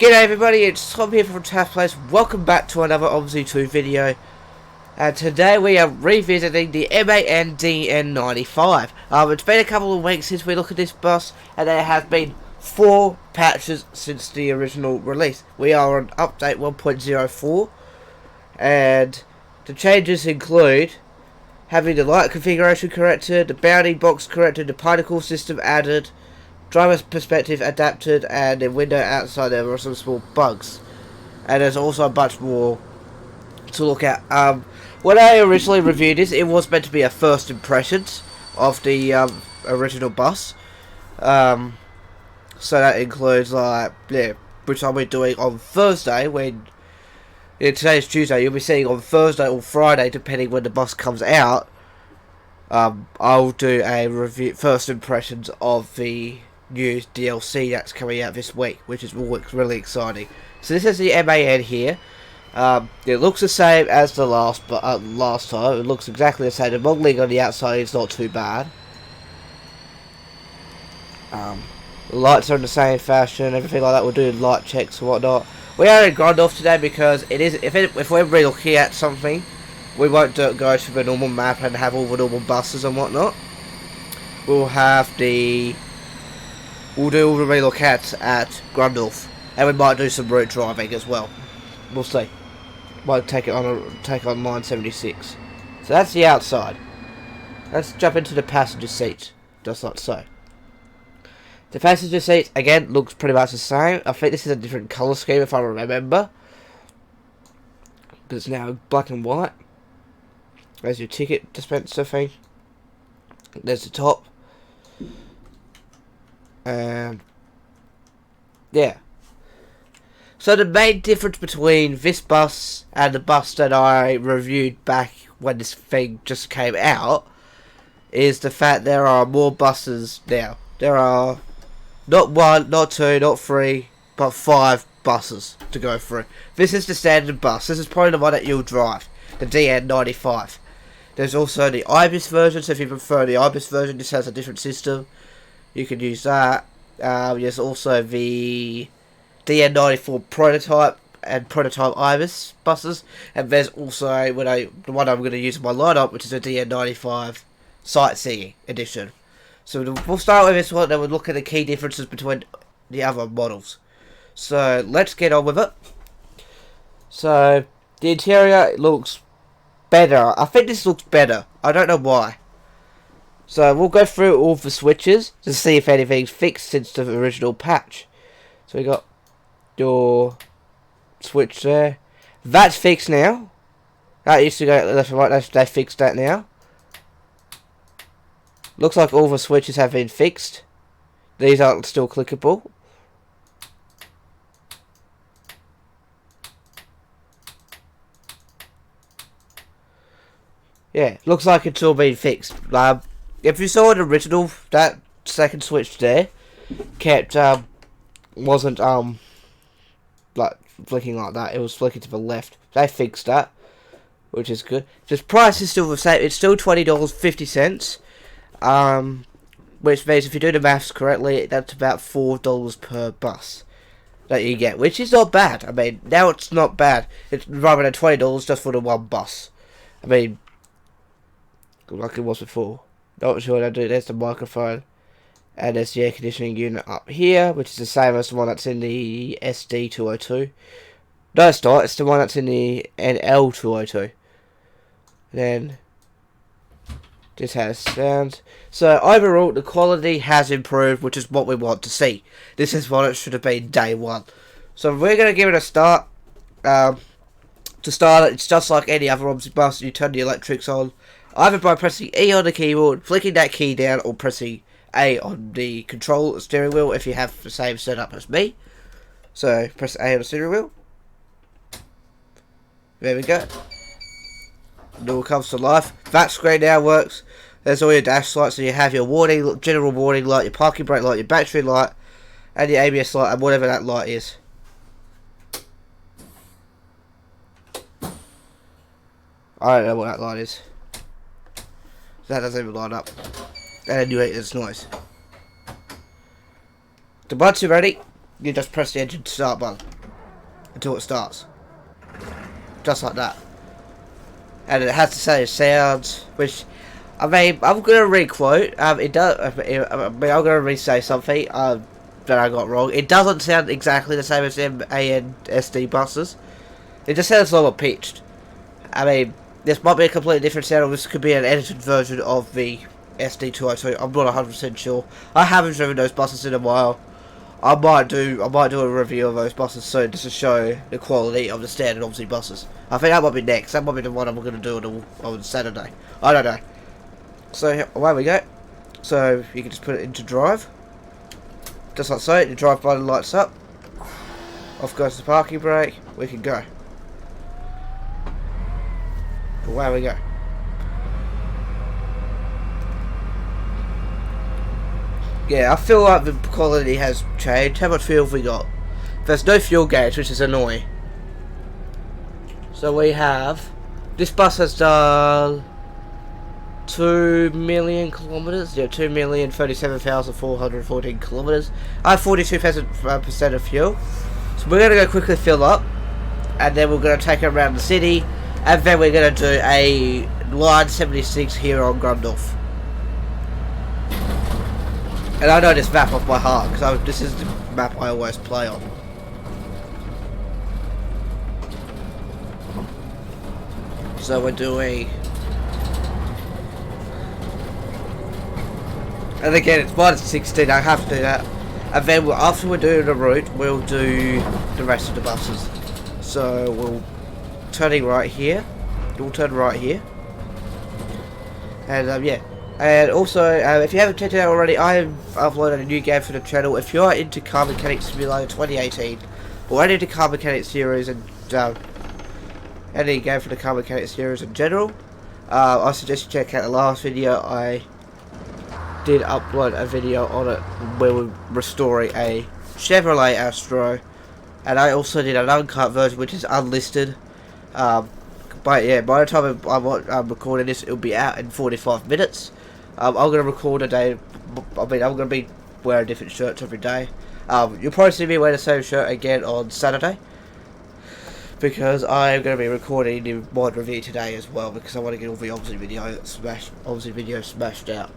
G'day everybody, it's Tom here from Taft Place. Welcome back to another Omsi 2 video. And today we are revisiting the MAN DN95. It's been a couple of weeks since we looked at this bus, and there have been 4 patches since the original release. We are on update 1.04, and the changes include having the light configuration corrected, the bounding box corrected, the particle system added, driver's perspective adapted, and the window outside there were some small bugs. And there's also a bunch more to look at. When I originally reviewed this, it was meant to be a first impressions of the original bus. So that includes which I'll be doing on Thursday. Today's Tuesday, you'll be seeing on Thursday or Friday, depending when the bus comes out. I'll do a review, first impressions of the new DLC that's coming out this week, which is really exciting. So this is the MAN here. It looks the same as the last time. It looks exactly the same. The modelling on the outside is not too bad. The lights are in the same fashion, everything like that. We'll do light checks and whatnot. We are in GRUNDORF today because it is. If we're really looking at something, we won't go to the normal map and have all the normal buses and whatnot. We'll do all the relook at GRUNDORF, and we might do some route driving as well. We'll see. Might take on line 76. So that's the outside. Let's jump into the passenger seat, just like so. The passenger seat again looks pretty much the same. I think this is a different colour scheme if I remember, because it's now black and white. There's your ticket dispenser thing. There's the top. And yeah. So the main difference between this bus and the bus that I reviewed back when this thing just came out is the fact there are more buses now. There are not 1, not 2, not 3, but 5 buses to go through. This is the standard bus. This is probably the one that you'll drive, the DN95. There's also the IBIS version, so if you prefer the IBIS version, this has a different system. You can use that. There's also the DN94 prototype and prototype IBIS buses, and there's also the one I'm going to use in my lineup, which is a DN95 sightseeing edition. So we'll start with this one, then we'll look at the key differences between the other models. So let's get on with it. So the interior looks better. I think this looks better. I don't know why. So we'll go through all the switches to see if anything's fixed since the original patch. So we got your switch there. That's fixed now. That used to go left and right. They fixed that now. Looks like all the switches have been fixed. These aren't still clickable. Yeah, looks like it's all been fixed. If you saw the original, that second switch there wasn't like flicking like that. It was flicking to the left. They fixed that, which is good. The price is still the same. It's still $20.50. Which means if you do the maths correctly, that's about $4 per bus that you get, which is not bad. I mean, now it's not bad. It's rather than $20 just for the one bus. I mean, like it was before. Not sure what I do. There's the microphone, and there's the air conditioning unit up here, which is the same as the one that's in the SD202. No, it's not. It's the one that's in the NL202. Then this has sound. So overall, the quality has improved, which is what we want to see. This is what it should have been day one. So we're going to give it a start. To start it, it's just like any other Omsi bus. You turn the electrics on, either by pressing E on the keyboard, flicking that key down, or pressing A on the control steering wheel if you have the same setup as me. So press A on the steering wheel. There we go. It all comes to life. That screen now works. There's all your dash lights, so you have your warning, general warning light, your parking brake light, your battery light, and your ABS light, and whatever that light is. I don't know what that light is. That doesn't even light up. And anyway, it's noise. So once you're ready, you just press the engine start button until it starts. Just like that. And it has the same sounds, which, I mean, I'm going to re-quote, it does, I mean, I'm going to re-say something, that I got wrong. It doesn't sound exactly the same as MAN SD buses. It just sounds lower pitched. I mean, this might be a completely different sound, or this could be an edited version of the SD202. I'm not 100% sure. I haven't driven those buses in a while. I might do a review of those buses soon, just to show the quality of the standard Omsi buses. I think that might be next. That might be the one I'm going to do on Saturday. I don't know. So away we go. So you can just put it into drive. Just like so, the drive button lights up. Off goes the parking brake. We can go. Away we go. Yeah, I feel like the quality has changed. How much fuel have we got? There's no fuel gauge, which is annoying. So we have... This bus has done 2 million kilometers. Yeah, 2,037,414 kilometers. I have 42% of fuel. So we're going to go quickly fill up. And then we're going to take it around the city. And then we're going to do a line 76 here on GRUNDORF. And I know this map off by heart, because this is the map I always play on. So we're doing... And again, it's minus 16, I have to do that. And then after we're doing the route, we'll do the rest of the buses. So we'll turning right here. We'll turn right here. And yeah. And also, if you haven't checked it out already, I have uploaded a new game for the channel. If you are into Car Mechanic Simulator 2018, or any of the Car Mechanic series, and any game for the Car Mechanic series in general, I suggest you check out the last video. I did upload a video on it where we're restoring a Chevrolet Astro, and I also did an uncut version which is unlisted. But yeah, by the time I'm recording this, it'll be out in 45 minutes. I'm going to record a day. I mean, I'm going to be wearing different shirts every day. You'll probably see me wear the same shirt again on Saturday, because I'm going to be recording the mod review today as well, because I want to get all the Omsi video smashed out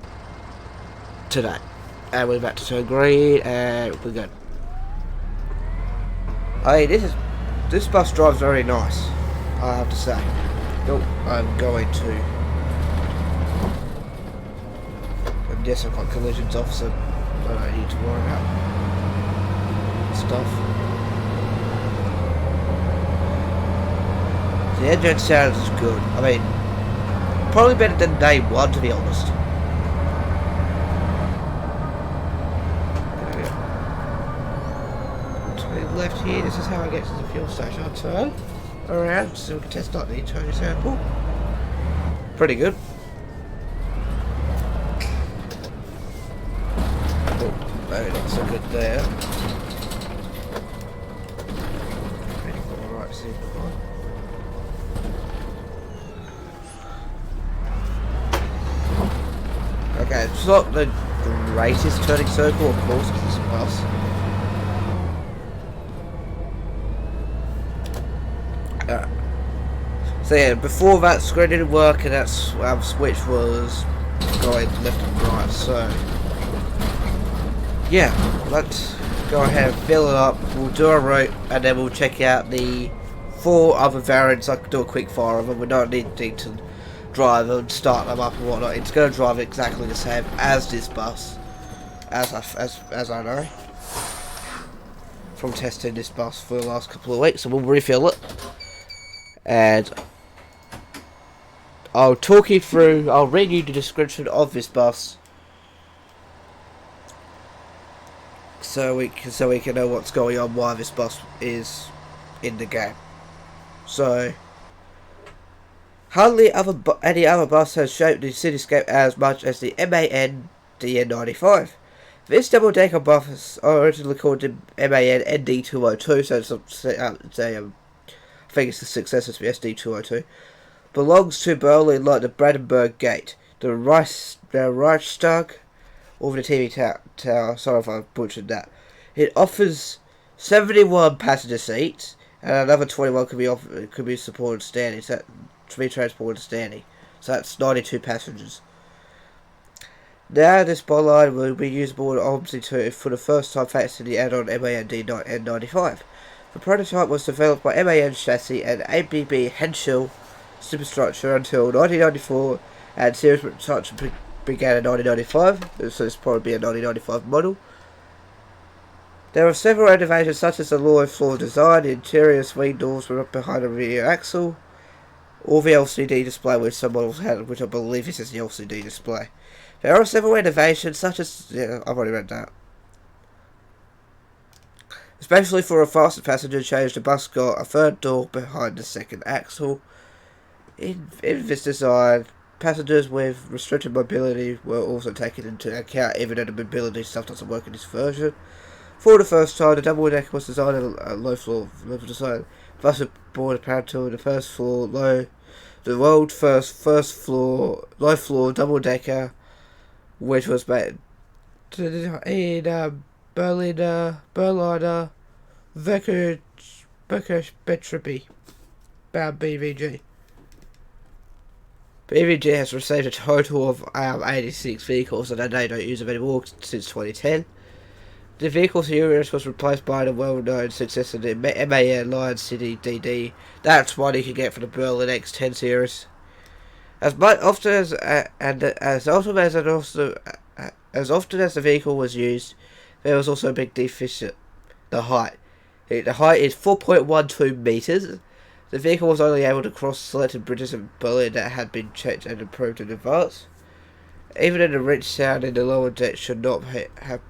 today. And we're about to turn green, and we're good. I mean, this bus drives very nice, I have to say. I'm going to... Yes, I've got collisions off, so I don't need to worry about stuff. The engine sounds good. I mean, probably better than day one, to be honest. There we go. To the left here, this is how I get to the fuel station. I'll turn around so we can test out the internal sample. Pretty good. Maybe not so good there. Alright, see. Okay, it's not the greatest turning circle, of course, because it's a bus. So yeah, before that screen didn't work, and that switch was going left and right, so... Yeah, let's go ahead and fill it up. We'll do a route, and then we'll check out the 4 other variants. I can do a quick fire of them. We don't need to drive them, start them up and whatnot. It's going to drive exactly the same as this bus, as I know from testing this bus for the last couple of weeks. So we'll refill it, and I'll talk you through. I'll read you the description of this bus, so we can know what's going on, why this bus is in the game. So, hardly any other bus has shaped the cityscape as much as the MAN DN95. This double-decker bus, originally called the MAN ND202, so I think it's the successor to the SD202, belongs to Berlin like the Brandenburg Gate, the Reichstag, or the TV tower. Sorry if I butchered that. It offers 71 passenger seats, and another 21 could be supported standing. So that to be transported standing. So that's 92 passengers. Now this byline will be usable on Omsi 2 for the first time thanks to the add-on MAN DN95. The prototype was developed by MAN Chassis and ABB Henschel Superstructure until 1994, and series production began in 1995, so this will probably be a 1995 model. There are several innovations such as the lower floor design, the interior swing doors were behind the rear axle, or the LCD display which some models had, which I believe this is the LCD display. There are several innovations such as, I've already read that. Especially for a faster passenger change, the bus got a third door behind the second axle. In this design, passengers with restricted mobility were also taken into account, even though the mobility stuff doesn't work in this version. For the first time, the double decker was designed at a low floor level design. Bus aboard apparently the first floor low, the world first floor low floor double decker, which was made in Berliner Verkehrsbetriebe bound BVG. BVG has received a total of 86 vehicles, and they don't use them anymore since 2010. The vehicle series was replaced by the well-known successor, the MAN Lion City DD. That's one you can get for the Berlin X10 series. As often as the vehicle was used, there was also a big deficit: the height. The height is 4.12 meters. The vehicle was only able to cross selected bridges in Berlin that had been checked and improved in advance. Even in the rich sound in the lower deck should not have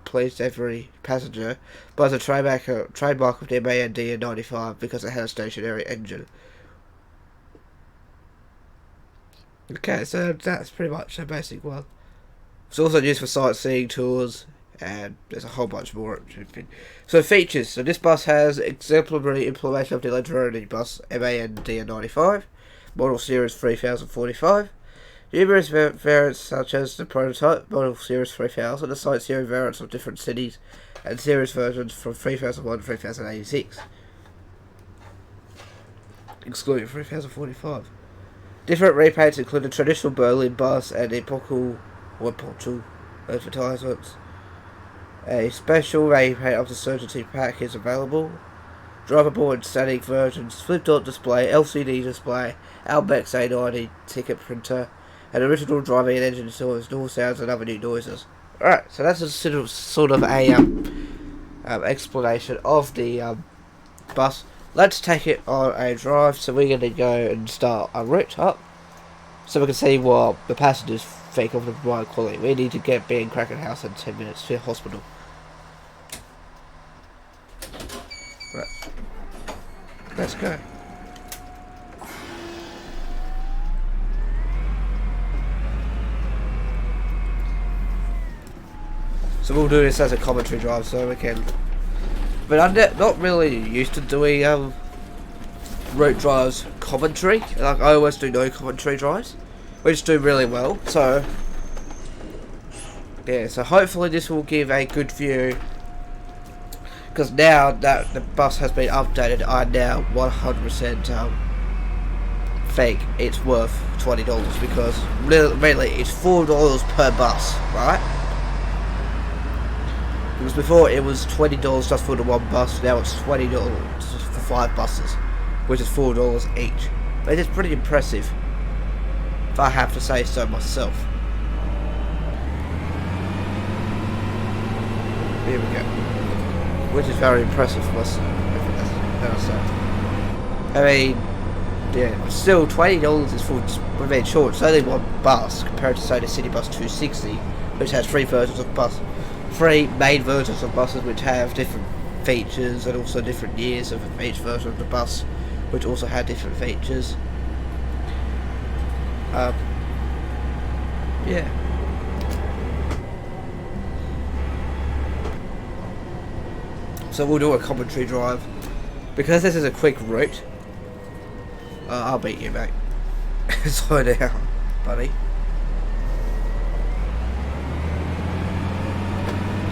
pleased every passenger, but as a trademark of the MAN DN95 because it had a stationary engine. Okay, so that's pretty much a basic one. It's also used for sightseeing tours, and there's a whole bunch more. So features. So this bus has exemplary implementation of the electric bus MAN DN95, model series 3045. Numerous variants such as the prototype, model series 3000, the sightseeing variants of different cities, and series versions from 3001 to 3086. Excluding 3045. Different repaints include the traditional Berlin bus and epochal advertisements. A special repaint of the Certainty pack is available. Drivable and static versions, flip-top display, LCD display, Albex A90 ticket printer, and original driving and engine sounds, door sounds, and other new noises. Alright, so that's a sort of a explanation of the bus. Let's take it on a drive, so we're going to go and start a route up, so we can see what the passengers think of the ride quality. We need to get B and Kraken House in 10 minutes to the hospital. Right. Let's go. So we'll do this as a commentary drive, so we can. But I'm not really used to doing route drives commentary. Like I always do no commentary drives, which do really well. So yeah, so hopefully this will give a good view. Because now that the bus has been updated, I now 100% think it's worth $20 because really it's $4 per bus, right? Because before it was $20 just for the one bus, now it's $20 for 5 buses, which is $4 each. It is pretty impressive, if I have to say so myself. Here we go. Which is very impressive for us. I mean, yeah, still $20 is for very short. It's only one bus compared to say the City Bus 260, which has 3 versions of bus. 3 main versions of buses which have different features and also different years of each version of the bus, which also had different features. Yeah. So we'll do a commentary drive. Because this is a quick route, I'll beat you, mate. Slow down, buddy.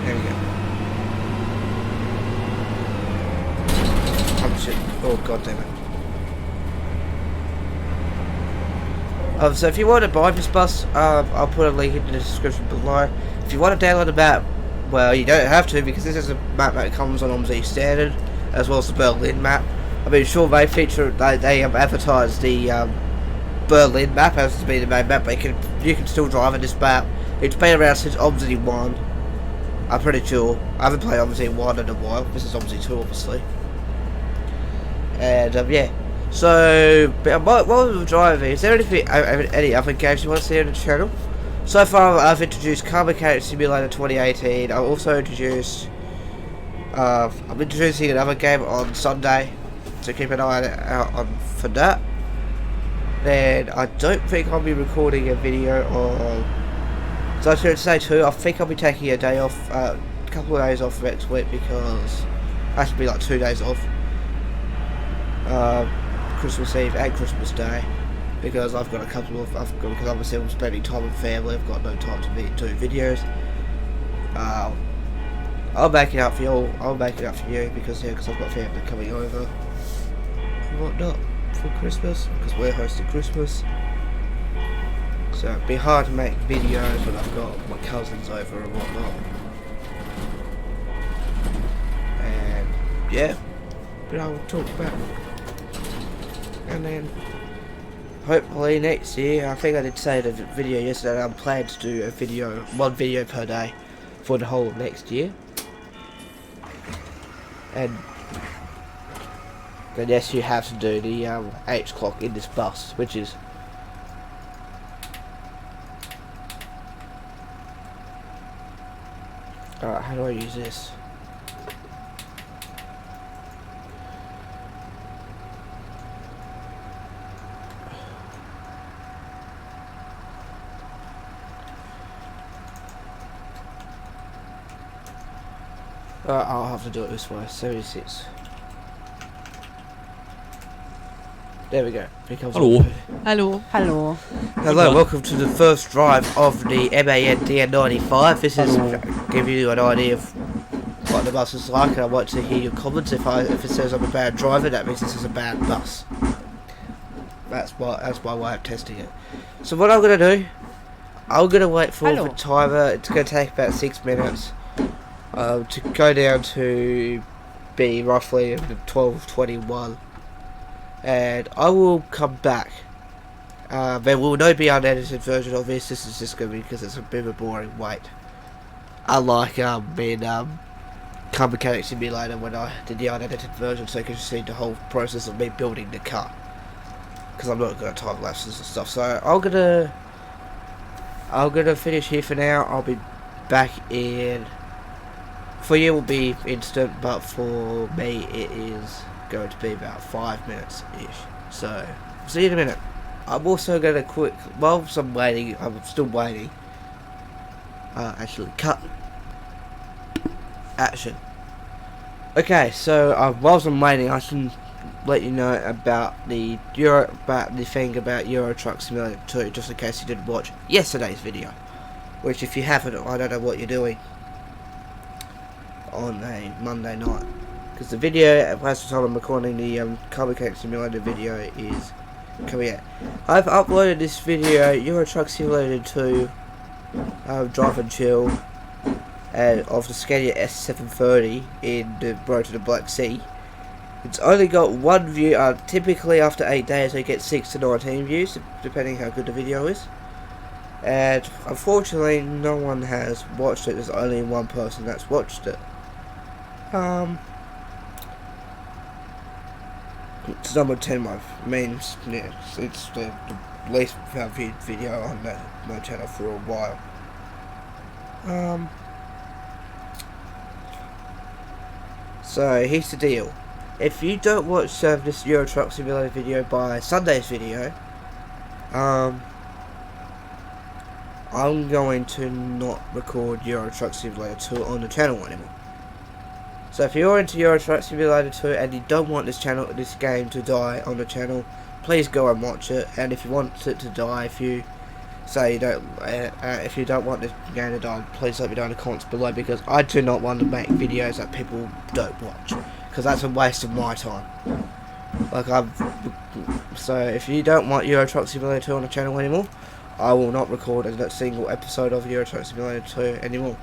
There we go. shit. Oh, god damn it. So if you want to buy this bus, I'll put a link in the description below. If you want to download the map, well, you don't have to, because this is a map that comes on Omsi standard, as well as the Berlin map. I mean, sure, they advertise the Berlin map as to be the main map, but you can still drive in this map. It's been around since Omsi 1. I'm pretty sure. I haven't played Omsi 1 in a while. This is Omsi 2, obviously. And, yeah. So, while we're driving, is there any other games you want to see on the channel? So far, I've introduced Car Mechanic Simulator 2018. I've also introduced... I'm introducing another game on Sunday, so keep an eye out for that. Then, I don't think I'll be recording a video on... So I was going to say too, I think I'll be taking a day off, a couple of days off next week, because... That should be like 2 days off. Christmas Eve and Christmas Day, because I've got a couple of, because obviously I'm spending time with family, I've got no time to do videos. I'll make it up for you all, because I've got family coming over and whatnot for Christmas, because we're hosting Christmas. So it'd be hard to make videos when I've got my cousins over and whatnot. And yeah, but I will talk about it. And then, hopefully next year, I think I did say in the video yesterday, I'm planning to do one video per day for the whole of next year. And then yes, you have to do the H clock in this bus, which is alright, how do I use this? I'll have to do it this way. 76. There we go. Hello. Hello. Hello. Hello, welcome to the first drive of the MAN DN95. This is give you an idea of what the bus is like, and I want to hear your comments. If it says I'm a bad driver, that means this is a bad bus. That's my way of testing it. So what I'm gonna do, I'm gonna wait for the timer. It's gonna take about 6 minutes. To go down to be roughly 12:21, and I will come back. There will no be unedited version of this. This is just going to be because it's a bit of a boring wait. Unlike in Car Mechanic Simulator when I did the unedited version, so you can see the whole process of me building the car. Because I'm not going to time lapses and stuff. So I'm gonna finish here for now. I'll be back in. For you it will be instant, but for me it is going to be about 5 minutes ish. So, see you in a minute. I'm also going to whilst I'm waiting, I'm still waiting. Actually, cut. Action. Okay, so whilst I'm waiting, I can let you know about the thing about Euro Truck Simulator 2, just in case you didn't watch yesterday's video. Which, if you haven't, I don't know what you're doing on a Monday night, because the video, as the time I'm recording the Car Mechanic Simulator video, is coming out. I've uploaded this video, Euro Truck Simulator 2, Drive and Chill, of the Scania S730 in the Road to the Black Sea. It's only got one view. Typically after 8 days I get 6 to 19 views, depending how good the video is. And unfortunately no one has watched it. There's only one person that's watched it. It's number 10 means, yeah, it's the least viewed video on my channel for a while. So here's the deal. If you don't watch this Euro Truck Simulator video by Sunday's video, I'm going to not record Euro Truck Simulator 2 on the channel anymore. So if you're into Euro Truck Simulator 2 and you don't want this game to die on the channel, please go and watch it. And if you want it to die, if you say you don't, if you don't want this game to die, please let me know in the comments below, because I do not want to make videos that people don't watch, because that's a waste of my time. Like so if you don't want Euro Truck Simulator 2 on the channel anymore, I will not record a single episode of Euro Truck Simulator 2 anymore.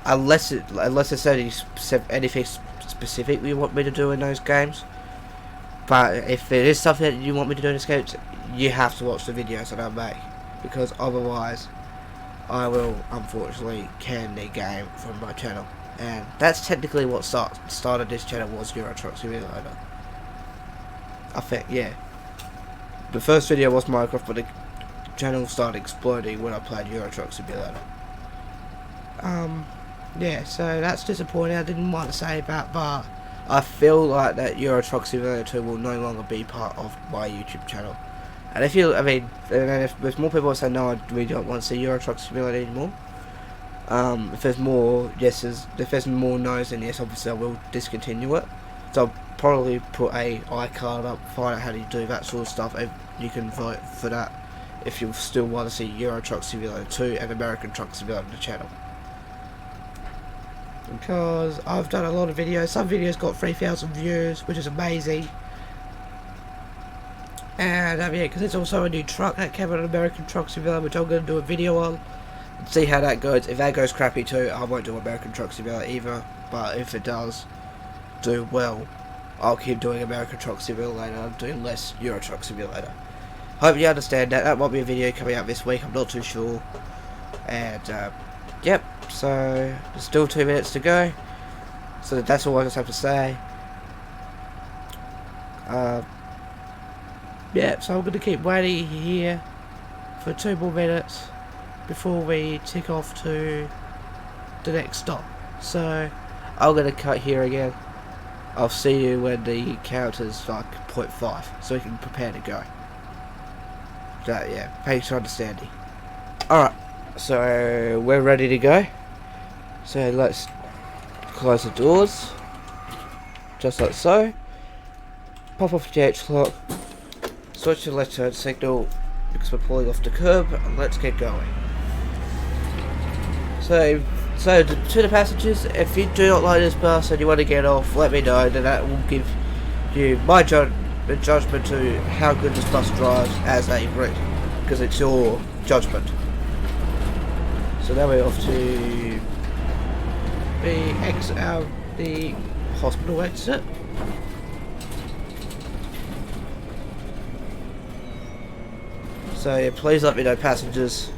Unless there's anything specific you want me to do in those games. But if there is something that you want me to do in this game, you have to watch the videos that I make, because otherwise I will unfortunately can the game from my channel. And that's technically what started this channel, was Euro Truck Simulator. I think, yeah. The first video was Minecraft, but the channel started exploding when I played Euro Truck Simulator. Yeah, so that's disappointing. I didn't want to say that, but I feel like that Euro Truck Simulator 2 will no longer be part of my YouTube channel. And if you, if there's more people say no, we don't want to see Euro Truck Simulator anymore. If there's more yeses, if there's more no's, then yes, obviously I will discontinue it. So I'll probably put a iCard up, find out how to do that sort of stuff, and you can vote for that if you still want to see Euro Truck Simulator 2 and American Truck Simulator on the channel. Because I've done a lot of videos. Some videos got 3,000 views, which is amazing. And yeah, because it's also a new truck that came out of American Truck Simulator, which I'm going to do a video on and see how that goes. If that goes crappy too, I won't do American Truck Simulator either. But if it does do well, I'll keep doing American Truck Simulator. I'm doing less Euro Truck Simulator. Hope you understand that. That might be a video coming out this week. I'm not too sure. And yep. So there's still 2 minutes to go. So that's all I just have to say. Yeah, so I'm going to keep waiting here for 2 more minutes before we tick off to the next stop. So I'm going to cut here again. I'll see you when the count is like 0.5, so we can prepare to go. So yeah, thanks for understanding. Alright, so we're ready to go. So let's close the doors, just like so. Pop off the GH lock. Switch to left turn signal because we're pulling off the curb, and let's get going. So to the passengers, if you do not like this bus and you want to get off, let me know, then that will give you my judgment to how good this bus drives as a route, because it's your judgment. So now we're off to the hospital exit. So yeah, please let me know, passengers.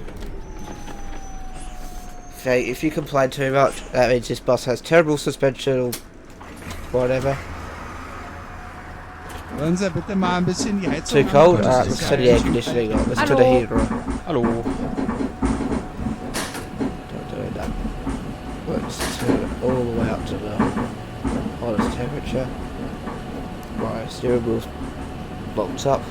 Okay, if you complain too much, that means this bus has terrible suspension or whatever. Too cold? Alright, let's turn the air conditioning on. Let's turn the heater on. Hello. Don't do that. Let's turn it all the way up to the hottest temperature. Right, steering wheel's locked up.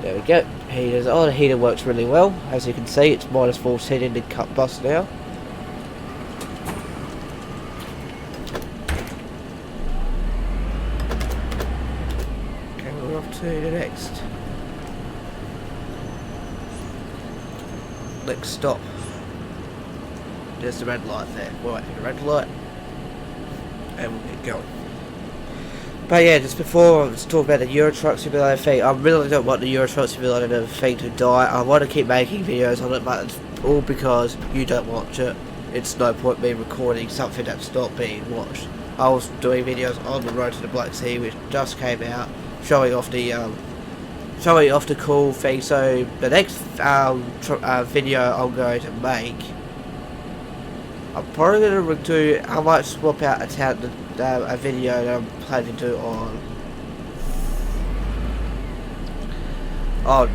There we go. Heaters. Oh, the heater works really well. As you can see, it's minus 14 in the cut bus now. Okay, we're off to the next stop. There's the red light there. We'll wait for the red light, and we'll get going. But yeah, just before let's talk about the Euro Truck Simulator thing. I really don't want the Euro Truck Simulator thing to die. I want to keep making videos on it, but it's all because you don't watch it. It's no point me recording something that's not being watched. I was doing videos on the road to the Black Sea, which just came out, showing off the cool thing. So the next video I'm going to make, I'm probably going to do. I might swap out a video that I'm planning to do on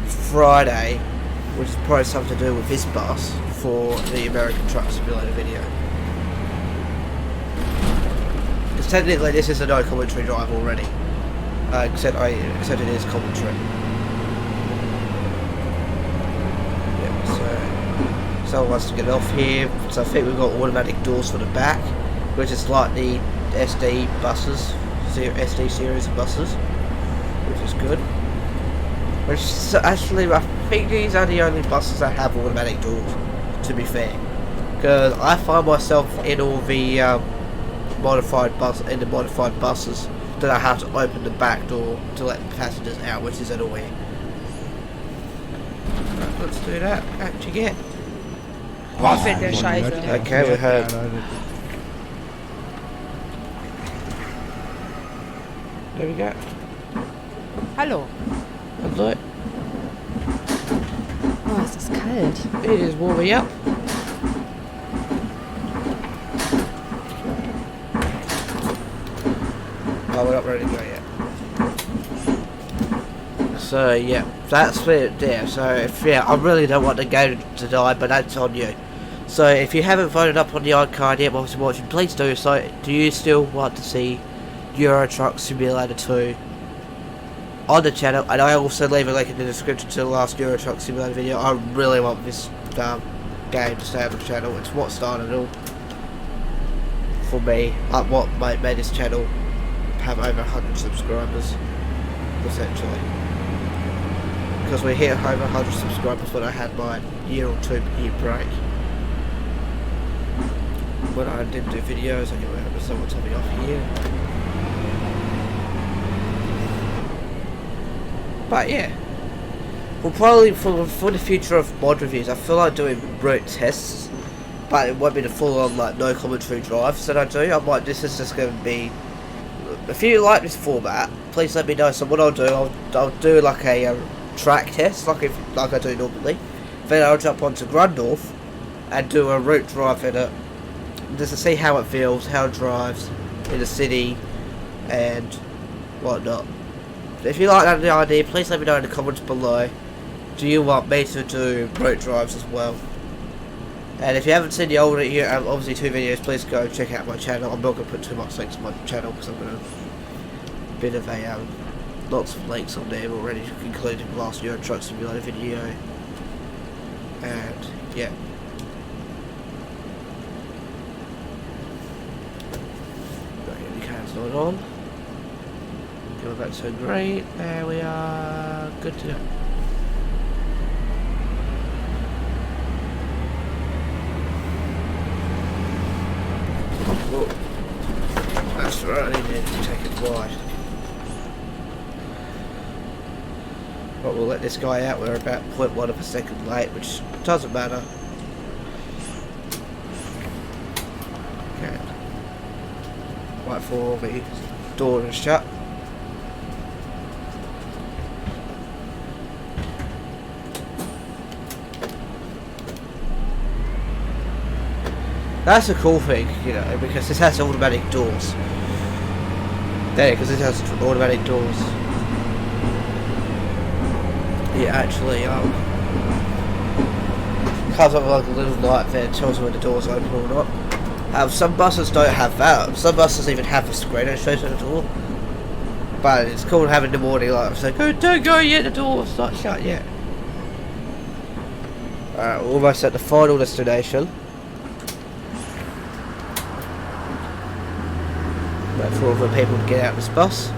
Friday, which is probably something to do with this bus for the American Truck Simulator video. Because technically this is a no commentary drive already, except it is commentary. Yeah, so someone wants to get off here. So I think we've got automatic doors for the back, which is like the SD buses, SD series of buses, which is good. Which actually, I think these are the only buses that have automatic doors, to be fair. Because I find myself in all the modified bus in the modified buses, then I have to open the back door to let the passengers out, which is annoying. Right, let's do that. Actually, get. Was denn der Scheiße? Okay, we heard. There we go. Hallo. Hello. Oh, ist das kalt. It is warming up. Oh, we're not ready to go yet. So yeah, that's it there. So if I really don't want the game to die, but that's on you. So if you haven't voted up on the icon yet whilst you're watching, please do so. Do you still want to see Euro Truck Simulator 2 on the channel? And I also leave a link in the description to the last Euro Truck Simulator video. I really want this game to stay on the channel. It's what started it all for me. What made this channel have over 100 subscribers, essentially. Because we hit over 100 subscribers when I had my year or 2 year break. When I didn't do videos anyway, it was someone told me off here. But yeah, we'll probably for the future of mod reviews, I feel like doing route tests, but it won't be the full on like no commentary drives that I do. This is just going to be. If you like this format, please let me know. So what I'll do, I'll do like a track test, like I do normally. Then I'll jump onto GRUNDORF and do a route drive in it, just to see how it feels, how it drives in the city, and whatnot. If you like that idea, please let me know in the comments below. Do you want me to do route drives as well? And if you haven't seen the older obviously 2 videos, please go check out my channel. I'm not going to put too much links on my channel because I'm going to bit of a lots of links on there already, including the last Euro Truck Simulator video. And yeah. Right, the cam's not on. Go back so great. There we are. Good to go. Whoa. That's right, I need to take it wide. But we'll let this guy out. We're about 0.1 of a second late, which doesn't matter. Okay. Wait for the door to shut. That's a cool thing, you know, because this has automatic doors. There, because this has automatic doors. It actually comes up with like a little light there, tells you when the door's open or not. Some buses don't have that. Some buses even have a screen that shows you the door. But it's cool having the morning light. So don't go yet, the door's not shut yet. Alright, we're almost at the final destination. For other people to get out of this bus.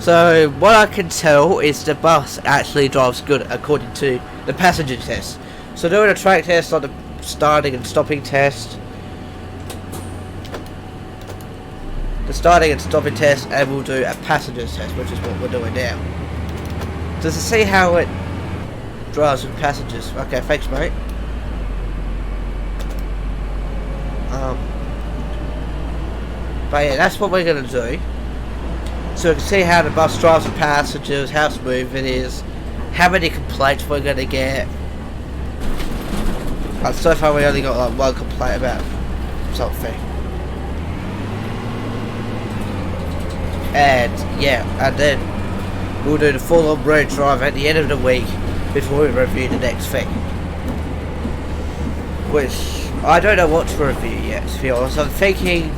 So what I can tell is the bus actually drives good according to the passenger test. So doing a track test on the starting and stopping test, the starting and stopping test, and we'll do a passenger test, which is what we're doing now. Just to see how it drives with passengers. Okay, thanks mate. But yeah, that's what we're going to do. So we can see how the bus drives with passengers, how smooth it is, how many complaints we're going to get. And so far we only got like 1 complaint about something. And yeah, and then we'll do the full on road drive at the end of the week before we review the next thing. Which, I don't know what to review yet, to be honest. I'm thinking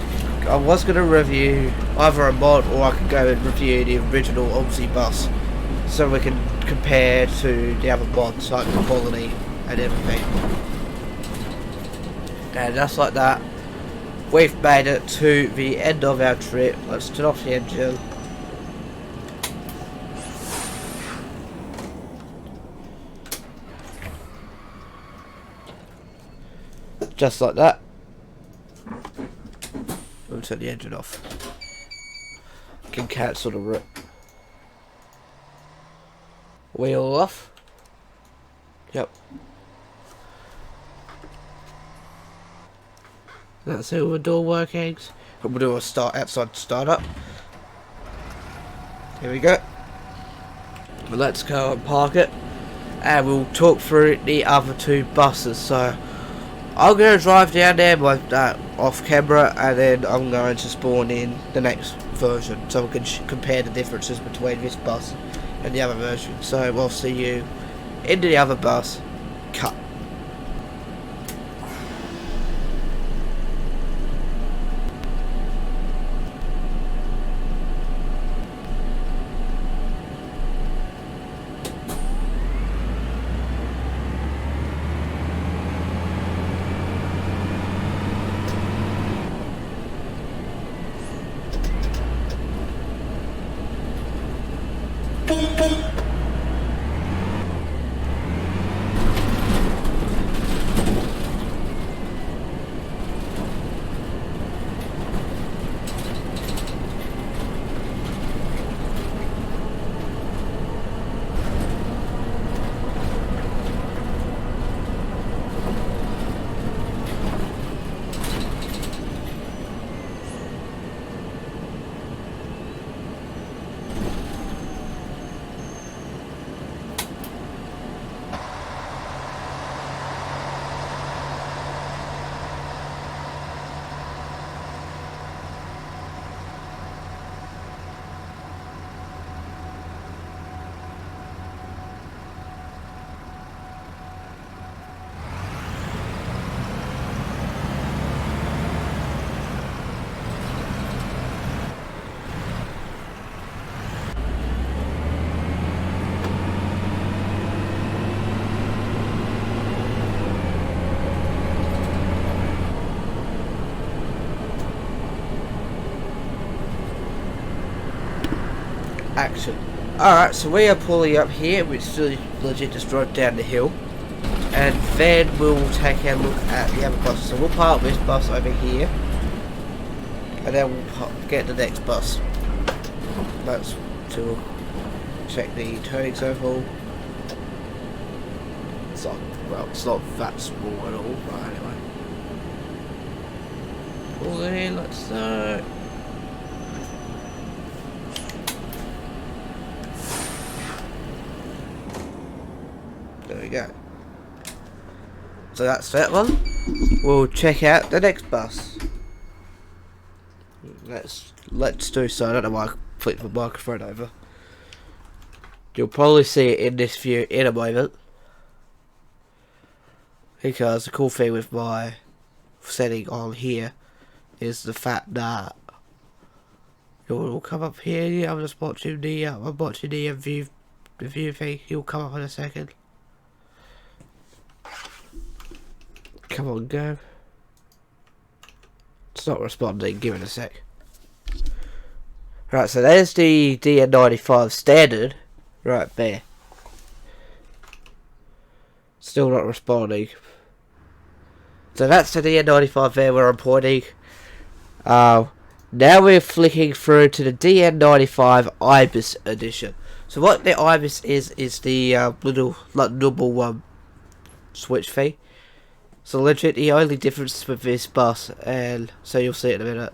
I was going to review either a mod or I could go and review the original Omsi bus so we can compare to the other mods like the quality and everything. And just like that, we've made it to the end of our trip. Let's turn off the engine. Just like that. We'll turn the engine off. Can cancel the route. Wheel off. Yep. That's it with the door workings. We'll do a outside startup. Here we go. But let's go and park it. And we'll talk through the other two buses. So I'm going to drive down there with that off camera, and then I'm going to spawn in the next version so we can compare the differences between this bus and the other version. So we'll see you into the other bus. Cut. Action. Alright, so we are pulling up here. We still legit just drove down the hill, and then we'll take a look at the other bus. So we'll park this bus over here, and then we'll get the next bus. That's to check the turning circle. It's not, well, it's not that small at all, but anyway. Pull it in, let's start. There we go. So that's that one. We'll check out the next bus. Let's do so. I don't know why I flipped the microphone over. You'll probably see it in this view in a moment, because the cool thing with my setting on here is the fact that it will come up here. Yeah, I'm just watching the view thing. It'll come up in a second. Come on, go. It's not responding. Give it a sec. Right, so there's the DN95 standard right there. Still not responding. So that's the DN95 there where I'm pointing. Now we're flicking through to the DN95 IBIS edition. So what the IBIS is the little like double one switch thing. So legit the only difference with this bus, and so you'll see it in a minute.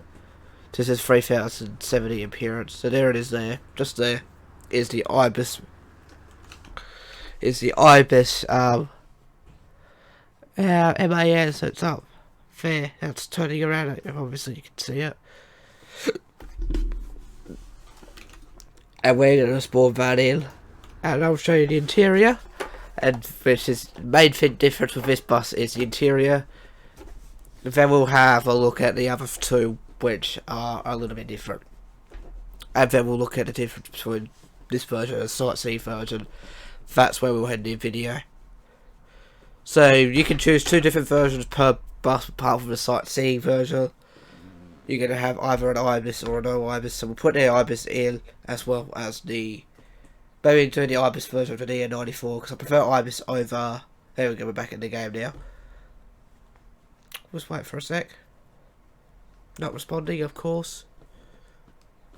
This is 3070 appearance. So there it is there. Just there is the IBIS. Is the IBIS MAN, so it's up there. That's turning around. Obviously you can see it. And we're gonna spawn that in, and I'll show you the interior. And which is main thing difference with this bus is the interior. Then we'll have a look at the other two, which are a little bit different. And then we'll look at the difference between this version and the sightseeing version. That's where we'll end the video. So you can choose two different versions per bus apart from the sightseeing version. You're going to have either an IBIS or a no IBIS. So we'll put the IBIS in as well as the... Maybe doing the IBIS version of the DN94 because I prefer IBIS over... There we go, we're back in the game now. Just wait for a sec. Not responding, of course.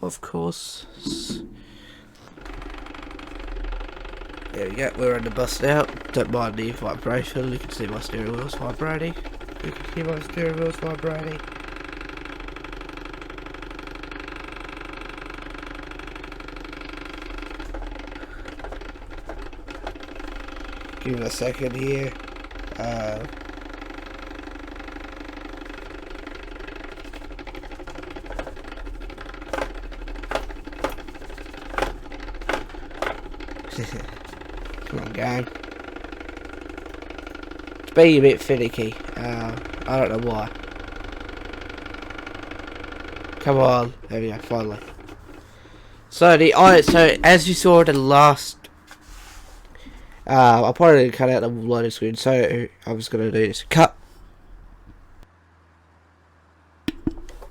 Of course. There we go, we're on the bus now. Don't mind the vibration, you can see my steering wheels vibrating. You can hear my steering wheels vibrating. Give it a second here. Come on, gang. It's being a bit finicky. I don't know why. Come on. There we go, finally. So, as you saw in the last... I probably didn't cut out the loading screen, so I was going to do this. Cut.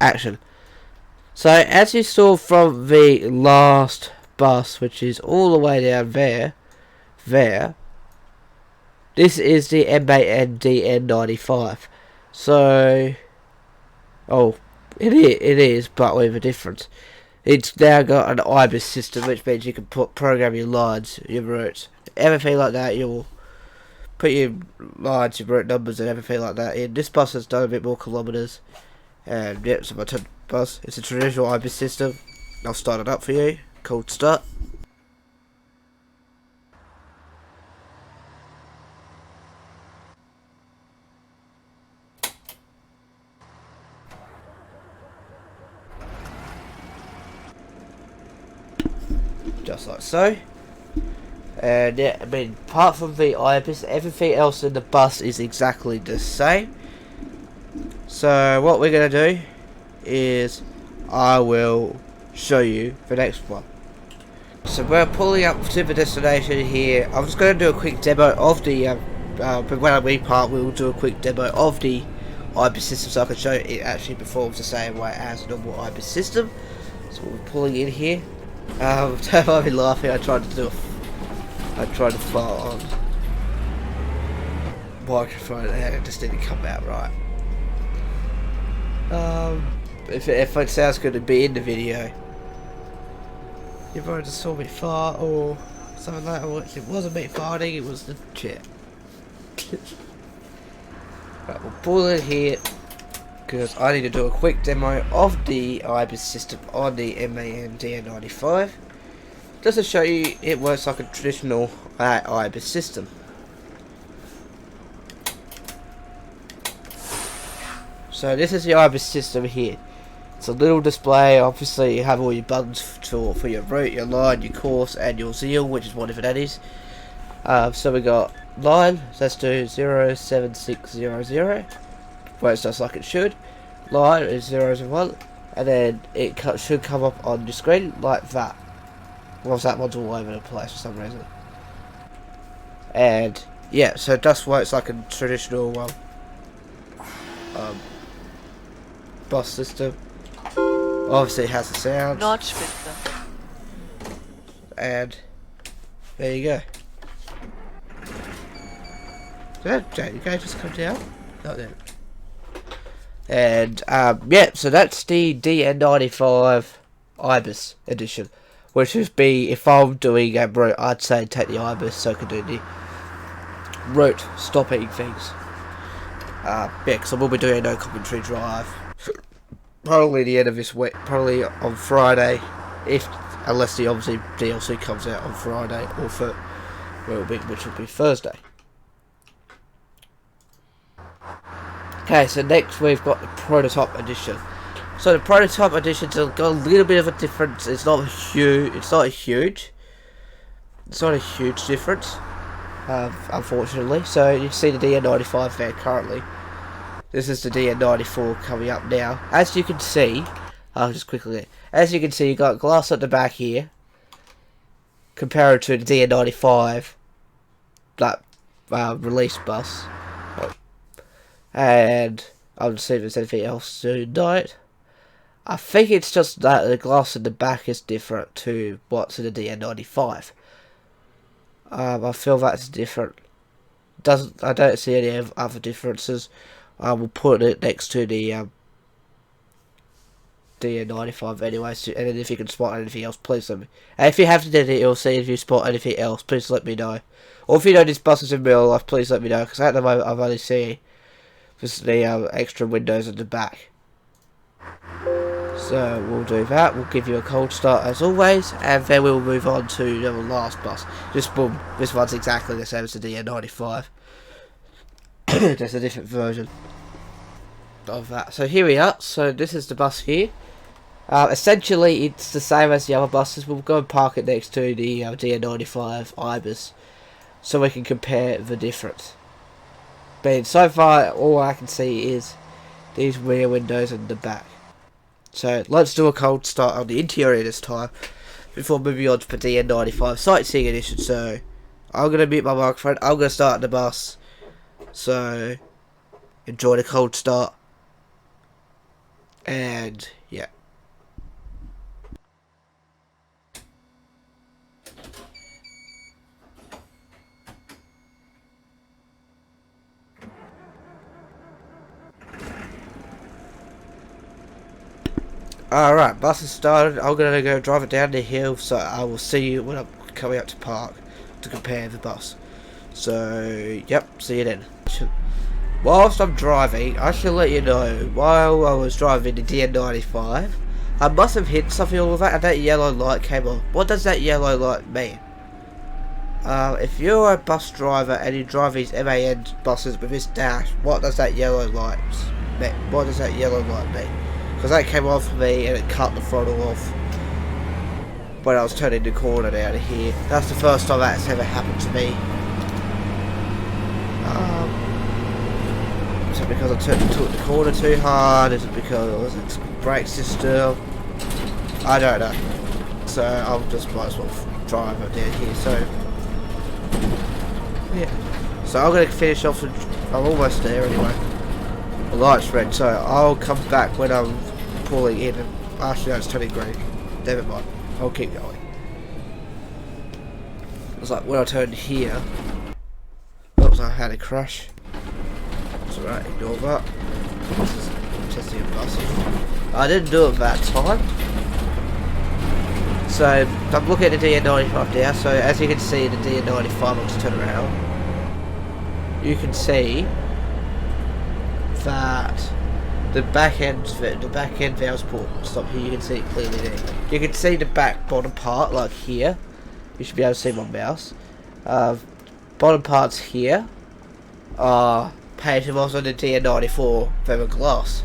Action. So, as you saw from the last bus, which is all the way down there, this is the MAN DN95. So, it is, but with a difference. It's now got an IBIS system, which means you can program your lines, your routes, everything like that. You'll put your lines, your route numbers, and everything like that in. This bus has done a bit more kilometres, and yeah, so my bus. It's a traditional IBIS system. I'll start it up for you. Cold start. Just like so. And yeah, I mean, apart from the IBIS, everything else in the bus is exactly the same. So what we're going to do is I will show you the next one. So we're pulling up to the destination here. I'm just going to do a quick demo of the but when we park, we will do a quick demo of the IBIS system so I can show you it actually performs the same way as a normal IBIS system. So we're pulling in here. Don't mind me laughing, I tried to fart on microphone and it just didn't come out right. If it sounds good to be in the video, you probably just saw me fart or something like that. It wasn't me farting, it was the chair. Right, we'll pull it here because I need to do a quick demo of the IBIS system on the MAN DN95 just to show you it works like a traditional IBIS system. So this is the IBIS system here. It's a little display. Obviously you have all your buttons for your route, your line, your course and your zeal, which is whatever that is. So we got line, so let's do 07600, works just like it should. Line is 001, and then it should come up on your screen like that. Well, that one's all over the place for some reason. And yeah, so it just works like a traditional bus system. Obviously it has the sound. Nordspitze. And there you go. Did that guy just come down? Not then. And yeah, so that's the DN95 IBIS edition, which would be, if I'm doing a route, I'd say take the IBIS so I can do the route stopping things. Yeah, because I will be doing a no commentary drive probably the end of this week, probably on Friday, unless the obviously DLC comes out on Friday or which will be Thursday. Okay, so next we've got the prototype edition. So the prototype edition's got a little bit of a difference. It's not huge. It's not a huge difference, unfortunately. So you see the DN95 there currently. This is the DN94 coming up now. As you can see, I'll just quickly. As you can see, you got glass at the back here, compared to the DN95, that release bus. And I'll just see if there's anything else to note. I think it's just that the glass in the back is different to what's in the DN95. I feel that's different. I don't see any other differences. I will put it next to the DN95 anyway, so, and then if you can spot anything else, please let me. And if you haven't done it, you'll see if you spot anything else, please let me know. Or if you know these buses in real life, please let me know, because at the moment I've only seen just the extra windows at the back. So we'll do that, we'll give you a cold start as always, and then we'll move on to the last bus. Just boom, this one's exactly the same as the DN95. Just a different version of that. So here we are, so this is the bus here. Essentially it's the same as the other buses. We'll go and park it next to the DN95 IBIS so we can compare the difference. But so far all I can see is these rear windows in the back. So let's do a cold start on the interior this time before moving on to the DN95 sightseeing edition. So I'm going to mute my microphone, I'm going to start the bus, so enjoy the cold start, and yeah. Alright, bus is started. I'm gonna go drive it down the hill, so I will see you when I'm coming up to park to compare the bus. So, yep, see you then. Whilst I'm driving, I should let you know, while I was driving the DN95, I must have hit something all of that, and that yellow light came on. What does that yellow light mean? If you're a bus driver and you drive these MAN buses with this dash, what does that yellow light mean? What does that yellow light mean? Because that came on for me and it cut the throttle off when I was turning the corner down here. That's the first time that's ever happened to me. Is it because I took the corner too hard? Is it because it's brake system? I don't know. So I'll just might as well drive it down here. So yeah. So I'm going to finish off. I'm almost there anyway. The light's red, so I'll come back when I'm pulling in. And actually, no, it's turning green. Never mind. I'll keep going. It's like when I turned here. Oops, I had a crash. It's alright, ignore that. This is testing a bus here. I didn't do it that time. So I'm looking at the DN95 now. So as you can see, the DN95. I'll just turn around. You can see that the back end valves port stop here. You can see it clearly there. You can see the back bottom part, like here. You should be able to see my mouse. Bottom parts here are painted also on the DN94 fiberglass.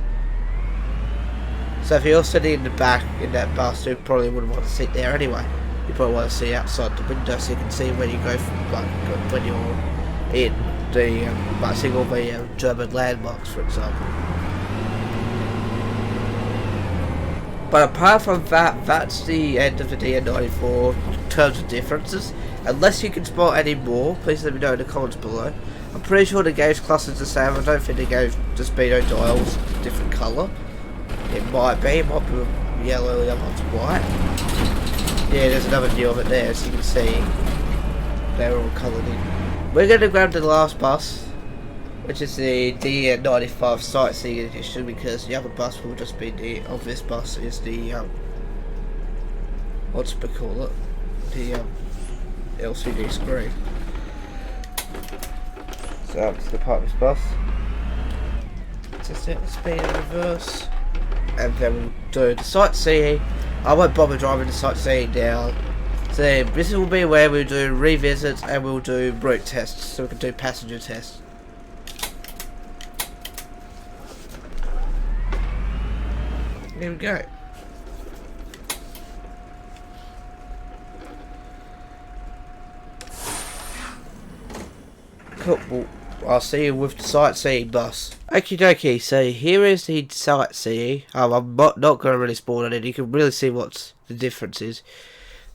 So if you're sitting in the back in that bus, you probably wouldn't want to sit there anyway. You probably want to see outside the window so you can see when you go from, like when you're in the single the German landmarks, for example. But apart from that, that's the end of the DN94 in terms of differences. Unless you can spot any more, please let me know in the comments below. I'm pretty sure the gauge cluster is the same. I don't think the gauge, the speedo dial's different colour. It might be yellow, the other one's white. Yeah, there's another view of it there, as you can see. They're all coloured in. We're going to grab the last bus, which is the DN95 sightseeing edition, because the other bus will just be this bus is the, what's it call it? The, LCD screen. So I'm just going to park this bus. Just set the speed in reverse. And then we'll do the sightseeing. I won't bother driving the sightseeing down. So this will be where we'll do revisits and we'll do route tests, so we can do passenger tests. Here we go. Cool. Well, I'll see you with the sightseeing bus. Okie dokie, so here is the sightseeing. I'm not going to really spoil on it. You can really see what the difference is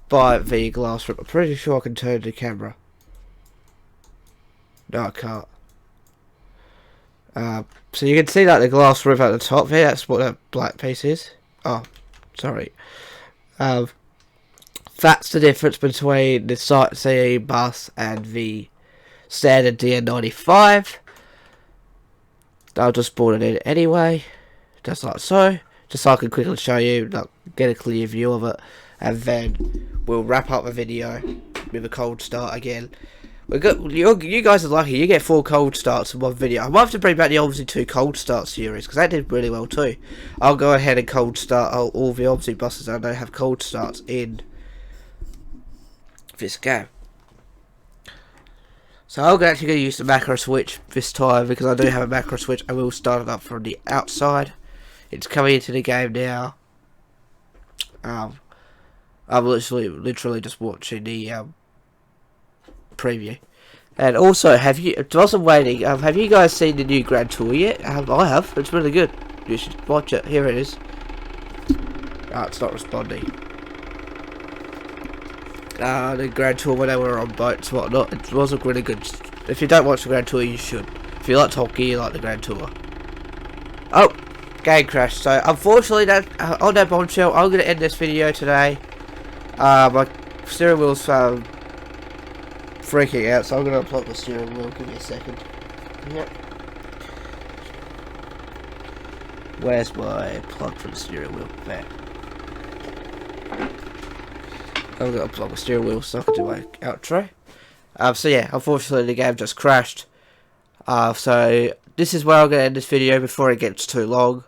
by the glass roof. I'm pretty sure I can turn the camera. No, I can't. So you can see that the glass roof at the top there. That's what that black piece is. Oh, sorry. That's the difference between the sightseeing bus and the standard DN95. I'll just board it in anyway, just like so. just so I can quickly show you, like, get a clear view of it, and then we'll wrap up the video with a cold start again. You guys are lucky, you get 4 cold starts in one video. I might have to bring back the Omsi 2 cold start series, because that did really well too. I'll go ahead and cold start all the Omsi buses I know have cold starts in this game. So I'm actually going to use the macro switch this time, because I do have a macro switch. I will start it up from the outside. It's coming into the game now. I'm literally just watching the preview. And also, whilst I'm waiting, have you guys seen the new Grand Tour yet? I have. It's really good. You should watch it. Here it is. It's not responding. The Grand Tour when they were on boats and whatnot, it wasn't really good. If you don't watch the Grand Tour, you should. If you like hockey, you like the Grand Tour. Oh, game crash. So unfortunately, on that bombshell, I'm going to end this video today. My steering wheel's freaking out, so I'm going to unplug the steering wheel. Give me a second. Yep. Where's my plug for the steering wheel? There. I'm going to unplug the steering wheel so I can do my outro. So yeah, unfortunately the game just crashed. So this is where I'm going to end this video before it gets too long.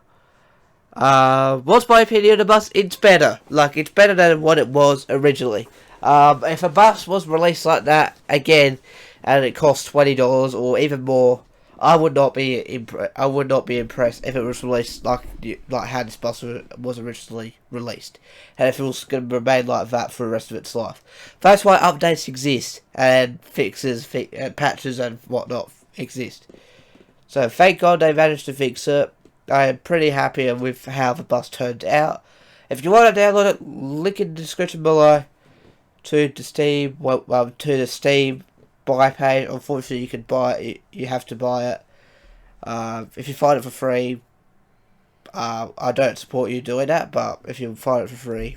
What's my opinion of the bus? It's better. Like, it's better than what it was originally. If a bus was released like that again, and it cost $20 or even more, I would not be impressed if it was released like how this bus was originally released, and if it was going to remain like that for the rest of its life. That's why updates exist, and fixes, patches and whatnot exist. So thank God they managed to fix it. I am pretty happy with how the bus turned out. If you want to download it, link in the description below to the Steam buy page. Unfortunately, you can buy it. You have to buy it. If you find it for free, I don't support you doing that. But if you find it for free,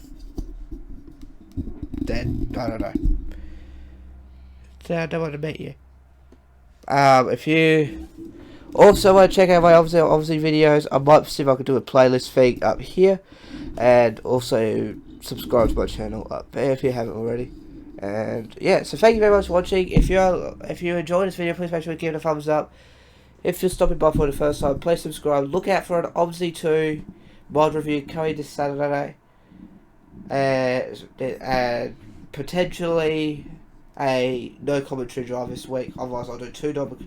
then I don't know. So I don't want to meet you. If you also want to check out my Omsi videos, I might see if I can do a playlist thing up here, and also subscribe to my channel up there if you haven't already. And yeah, so thank you very much for watching. If you enjoyed this video, please make sure to give it a thumbs up. If you're stopping by for the first time, please subscribe. Look out for an Omsi 2 mod review coming this Saturday, and potentially a no commentary drive this week. Otherwise, I'll do 2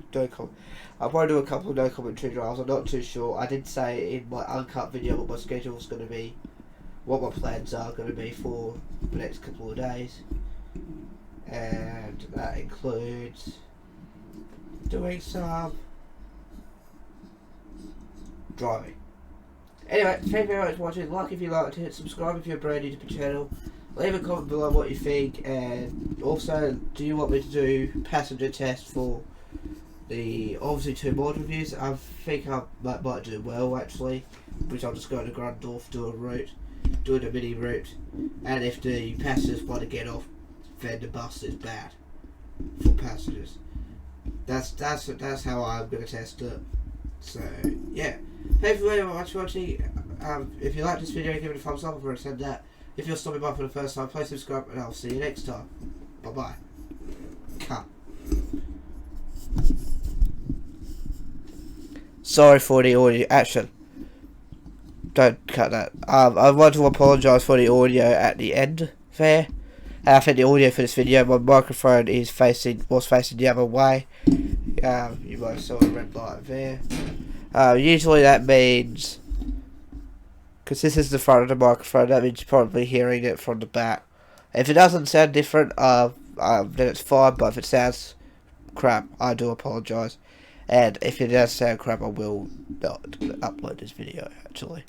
I'll probably do a couple of no commentary drives. I'm not too sure. I did say in my uncut video what my schedule is going to be, what my plans are going to be for the next couple of days. And that includes doing some driving. Anyway, thank you very much for watching. Like if you liked it, subscribe if you're brand new to the channel, leave a comment below what you think, and also, do you want me to do passenger tests for the Omsi 2 mod reviews? I think I might do well actually, which I'll just go to GRUNDORF, do a mini route, and if the passengers want to get off, then the bus is bad for passengers. That's how I'm gonna test it. So yeah, thank you very much for watching. If you like this video, give it a thumbs up. I've already said that. If you're stopping by for the first time, please subscribe, and I'll see you next time. Bye bye. Cut. Sorry for the audio. Action. Don't cut that. I want to apologise for the audio at the end there. I think the audio for this video, my microphone was facing the other way. You might have saw a red light there. Usually that means, because this is the front of the microphone, that means you're probably hearing it from the back. If it doesn't sound different, then it's fine. But if it sounds crap, I do apologise. And if it does sound crap, I will not upload this video actually.